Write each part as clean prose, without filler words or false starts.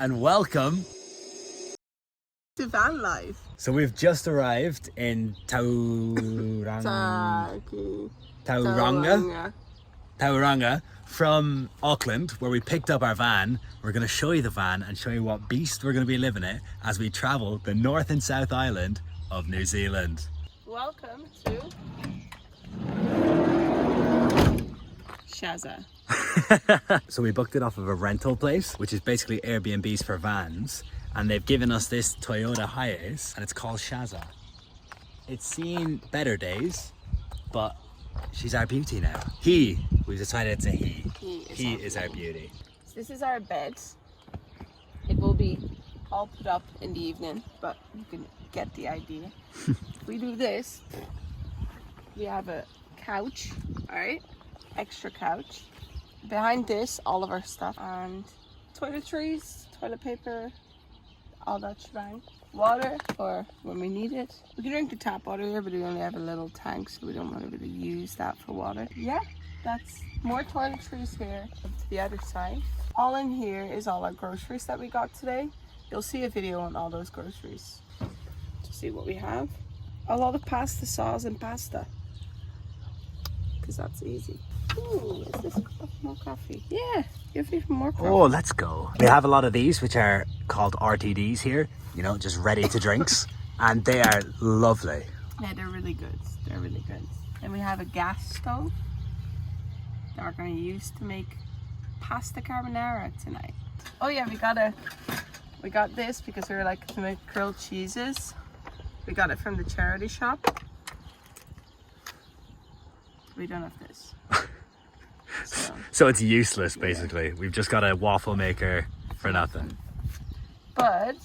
and welcome to van life. So we've just arrived in Tauranga from Auckland, where we picked up our van. We're going to show you the van and show you what beast we're going to be living in as we travel the North and South Island of New Zealand. Welcome to Shaza. So we booked it off of a rental place, which is basically Airbnbs for vans, and they've given us this Toyota Hiace and it's called Shaza. It's seen better days, but she's our beauty now. We've decided it's a he. He is our beauty. So this is our bed. It will be all put up in the evening, but you can get the idea. We do this. We have a couch, alright? Extra couch. Behind this, all of our stuff and toiletries, toilet paper, all that shebang. Water for when we need it. We can drink the tap water here, but we only have a little tank, so we don't want to really use that for water. Yeah, that's more toiletries here. To the other side. All in here is all our groceries that we got today. You'll see a video on all those groceries to see what we have. A lot of pasta sauce and pasta, because that's easy. Ooh, is this more coffee? Yeah, give me more coffee. Oh, let's go. We have a lot of these, which are called RTDs here, you know, just ready to drinks, and they are lovely. Yeah, they're really good. They're really good. And we have a gas stove that we're going to use to make pasta carbonara tonight. Oh yeah, we got this because we were like to make grilled cheeses. We got it from the charity shop. We don't have this. So it's useless, basically. Yeah. We've just got a waffle maker for nothing. But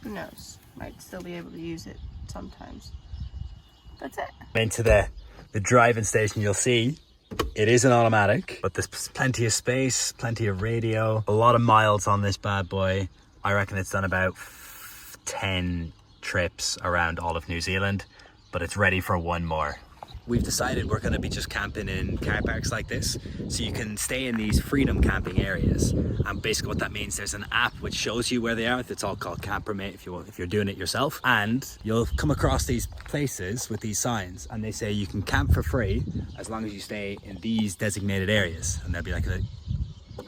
who knows? Might still be able to use it sometimes. That's it. Into the driving station, you'll see it is an automatic, but there's plenty of space, plenty of radio, a lot of miles on this bad boy. I reckon it's done about 10 trips around all of New Zealand, but it's ready for one more. We've decided we're going to be just camping in car parks like this, so you can stay in these freedom camping areas. And basically what that means, there's an app which shows you where they are. It's all called Campermate if you're doing it yourself. And you'll come across these places with these signs, and they say you can camp for free as long as you stay in these designated areas. And there'll be like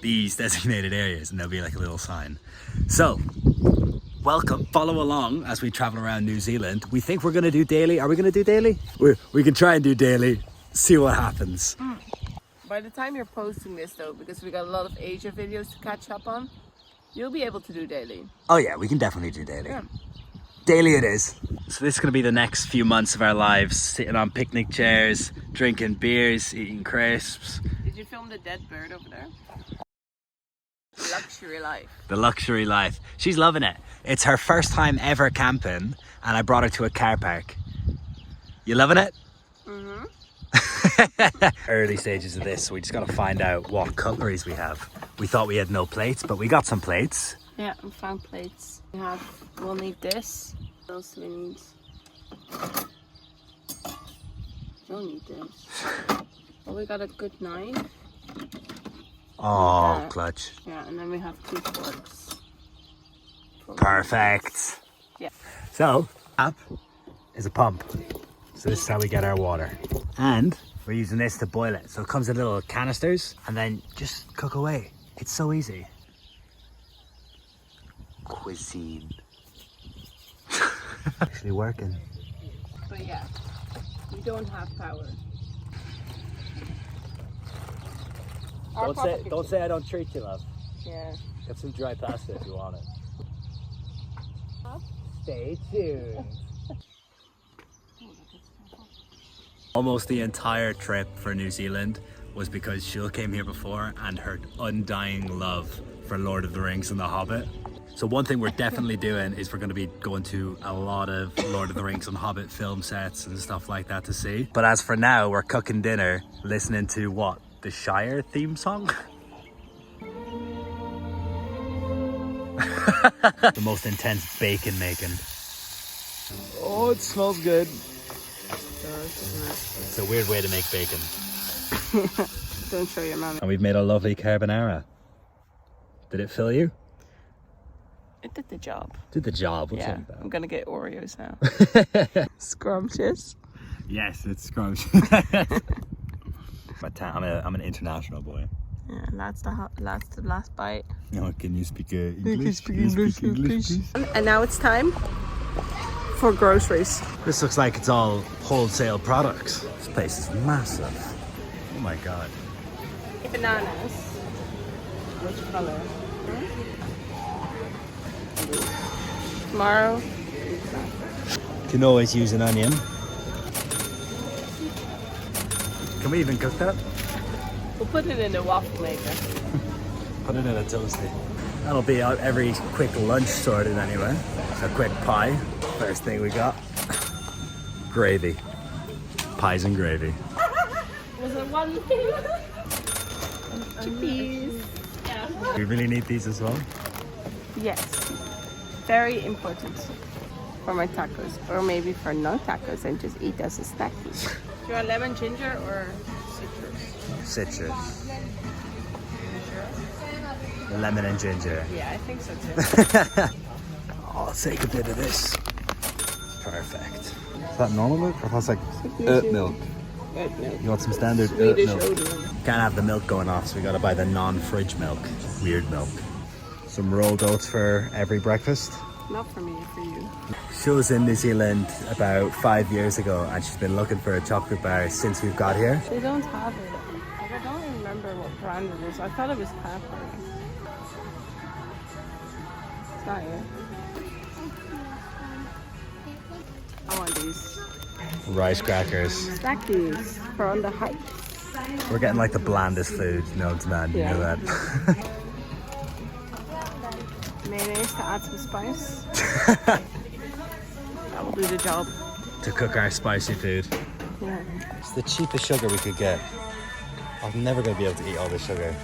these designated areas, and there'll be like a little sign. So welcome, follow along as we travel around New Zealand. We think we're going to do daily. Are we going to do daily? We can try and do daily, see what happens. By the time you're posting this though, because we got a lot of Asia videos to catch up on, you'll be able to do daily. Oh yeah, we can definitely do daily. Yeah. Daily it is. So this is going to be the next few months of our lives, sitting on picnic chairs, drinking beers, eating crisps. Did you film the dead bird over there? Luxury life. The luxury life. She's loving it. It's her first time ever camping, and I brought her to a car park. You loving it? Mm-hmm. Early stages of this, so we just got to find out what cutleries we have. We thought we had no plates, but we got some plates. Yeah, we found plates. We'll need this. What else do we need? We'll need this. Well, we got a good knife. Oh, clutch. Yeah, and then we have 2 forks. Perfect. Yeah. So, app is a pump. So this is how we get our water. And we're using this to boil it. So it comes in little canisters and then just cook away. It's so easy. Cuisine. Actually working. But yeah, we don't have power. Don't say I don't treat you, love. Yeah. Get some dry pasta if you want it. Stay tuned. Almost the entire trip for New Zealand was because Juul came here before and her undying love for Lord of the Rings and The Hobbit. So one thing we're definitely doing is we're going to be going to a lot of Lord of the Rings and Hobbit film sets and stuff like that to see. But as for now, we're cooking dinner, listening to what? The Shire theme song? The most intense bacon making. Oh, it smells good. It's a weird way to make bacon. Don't show your mum. And we've made a lovely carbonara. Did it fill you? It did the job. Did the job. What's Yeah, that I'm gonna get Oreos now. Scrumptious. Yes, it's scrumptious. I'm an international boy. Yeah, that's the last bite. No, can you speak English? You speak English, please. And now it's time for groceries. This looks like it's all wholesale products. This place is massive. Oh my god. Bananas. Which color? Tomorrow. You can always use an onion. Can we even cook that? We'll put it in a waffle maker. Put it in a toasty. That'll be out every quick lunch sorted anyway. A quick pie. First thing we got. Gravy. Pies and gravy. Was it one thing? Chippies. Yeah. We really need these as well. Yes. Very important for my tacos. Or maybe for no tacos and just eat as a snack. Do you want lemon, ginger, or citrus? Citrus. Lemon and ginger. Yeah, I think so too. I'll take a bit of this. Perfect. Is that normal milk? Or that's like oat milk? Oat milk. You want some standard Swedish oat milk? oat milk. Can't have the milk going off, so we gotta buy the non-fridge milk. Weird milk. Some rolled oats for every breakfast. Not for me, for you. She was in New Zealand about 5 years ago and she's been looking for a chocolate bar since we've got here. They don't have it. Like, I don't remember what brand it is. I thought it was Cadbury. It's not here. I want these. Rice crackers. Stack these for on the hike. We're getting like the blandest food known to man, you know that. Mayonnaise to add some spice. That will do the job. To cook our spicy food. Yeah. It's the cheapest sugar we could get. I'm never going to be able to eat all this sugar.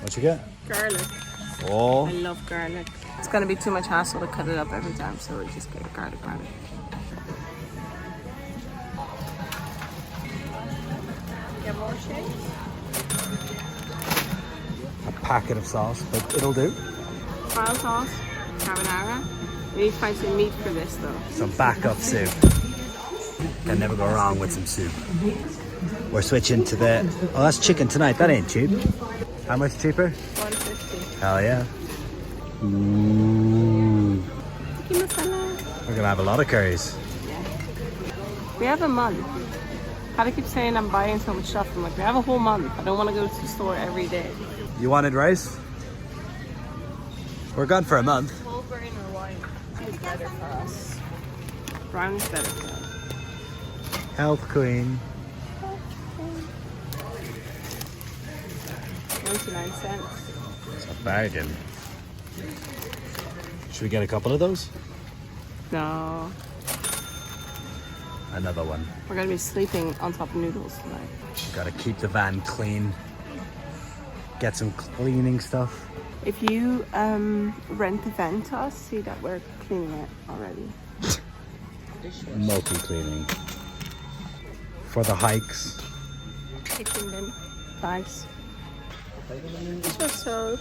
What you get? Garlic. Oh. I love garlic. It's going to be too much hassle to cut it up every time, so we'll just get garlic. You have more shakes? A packet of sauce, but it'll do. Mild sauce, carbonara. We need to find some meat for this though. Some backup soup. Can never go wrong with some soup. We're switching to the... Oh, that's chicken tonight. That ain't cheap. How much cheaper? $1.50. Hell yeah. Ooh. Tikka masala. We're gonna have a lot of curries. Yeah. We have a month. How do I keep saying I'm buying so much stuff? I'm like, we have a whole month. I don't want to go to the store every day. You wanted rice? We're gone for a month. Whole grain or white is better for us. Brown is better for us. Health queen. 99 cents. It's a bargain. Should we get a couple of those? No. Another one. We're going to be sleeping on top of noodles tonight. Gotta keep the van clean. Get some cleaning stuff. If you rent the van to us, see that we're cleaning it already. Multi-cleaning. For the hikes. Kitchen bin. Bags. So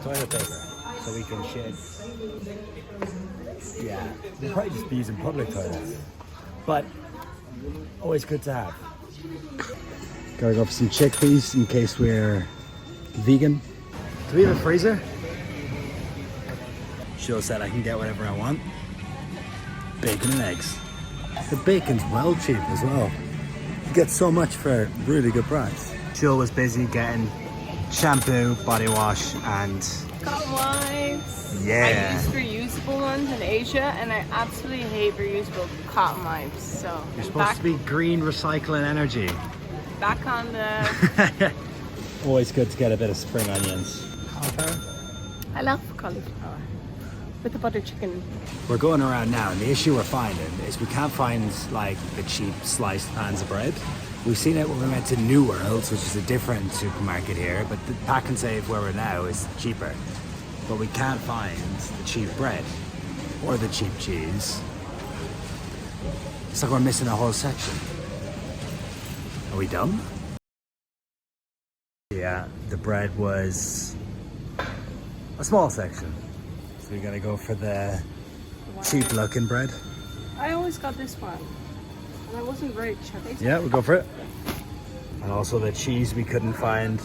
Toilet paper. So we can shit. Yeah. We'll probably just be using public toilets. But always good to have. Gotta go for some chickpeas in case we're vegan. Do we have a freezer? Jill said I can get whatever I want. Bacon and eggs. The bacon's well cheap as well. You get so much for a really good price. Jill was busy getting shampoo, body wash, and cotton wipes. yeah. I use reusable ones in Asia, and I absolutely hate reusable cotton wipes. So You're supposed to be green, recycling energy. Back on the. Always good to get a bit of spring onions. Cauliflower. I love cauliflower with the butter chicken. We're going around now, and the issue we're finding is we can't find like the cheap sliced pans of bread. We've seen it when we went to New Worlds, which is a different supermarket here, but the Pack and Save where we're now is cheaper. But we can't find the cheap bread or the cheap cheese. It's like we're missing a whole section. Are we done? Yeah, the bread was a small section. So we're gonna go for the cheap looking bread. I always got this one. And I wasn't rich. Yeah, we'll go for it. And also the cheese we couldn't find.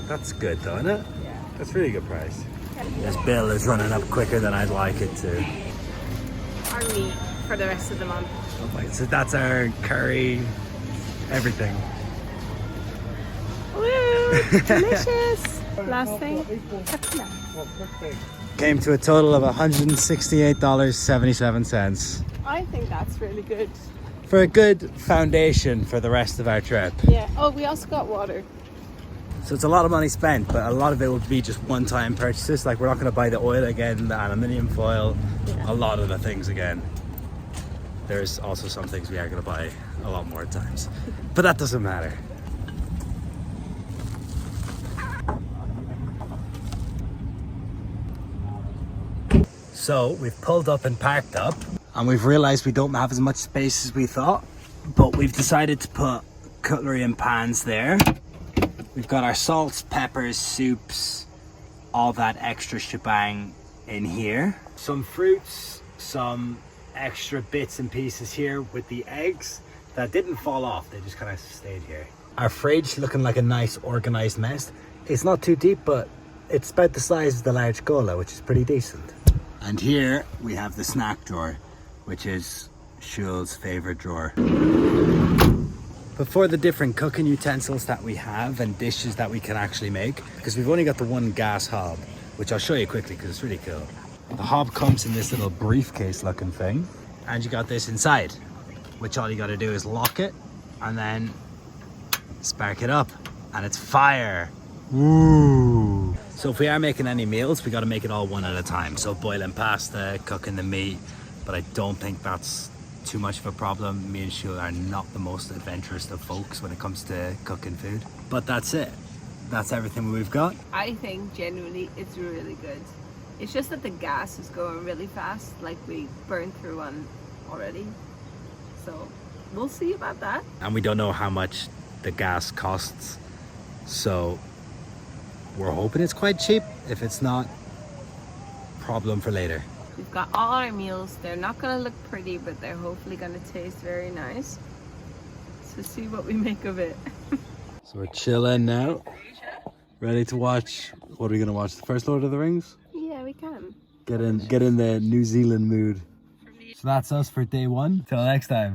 That's good though, isn't it? Yeah. That's a really good price. This bill is running up quicker than I'd like it to. Our meat for the rest of the month. Okay, so that's our curry, everything. Woo! Delicious! Last thing. Came to a total of $168.77 I think that's really good. for a good foundation for the rest of our trip. Yeah. Oh, we also got water. So it's a lot of money spent, but a lot of it will be just one-time purchases. Like we're not going to buy the oil again, the aluminium foil, a lot of the things again. There's also some things we are going to buy a lot more times, but that doesn't matter. So we've pulled up and parked up, and we've realized we don't have as much space as we thought, but we've decided to put cutlery and pans there. We've got our salts, peppers, soups, all that extra shebang in here. Some fruits, some extra bits and pieces here with the eggs that didn't fall off, they just kind of stayed here. Our fridge looking like a nice organized mess. It's not too deep, but it's about the size of the large cola, which is pretty decent. And here we have the snack drawer, which is Juul's favorite drawer. But for the different cooking utensils that we have and dishes that we can actually make, because we've only got the one gas hob, which I'll show you quickly because it's really cool. The hob comes in this little briefcase looking thing, and you got this inside, which all you got to do is lock it and then spark it up, and it's fire. Woo! So if we are making any meals, we got to make it all one at a time. So boiling pasta, cooking the meat, but I don't think that's too much of a problem. Me and Juul are not the most adventurous of folks when it comes to cooking food. But that's it. That's everything we've got. I think genuinely it's really good. It's just that the gas is going really fast, like we burned through one already. So we'll see about that. And we don't know how much the gas costs. So we're hoping it's quite cheap. If it's not, problem for later. We've got all our meals. They're not going to look pretty, but they're hopefully going to taste very nice. So see what we make of it. So we're chilling now. Ready to watch, what are we going to watch? The first Lord of the Rings? Yeah, we can. Get in the New Zealand mood. So that's us for day one. Till next time.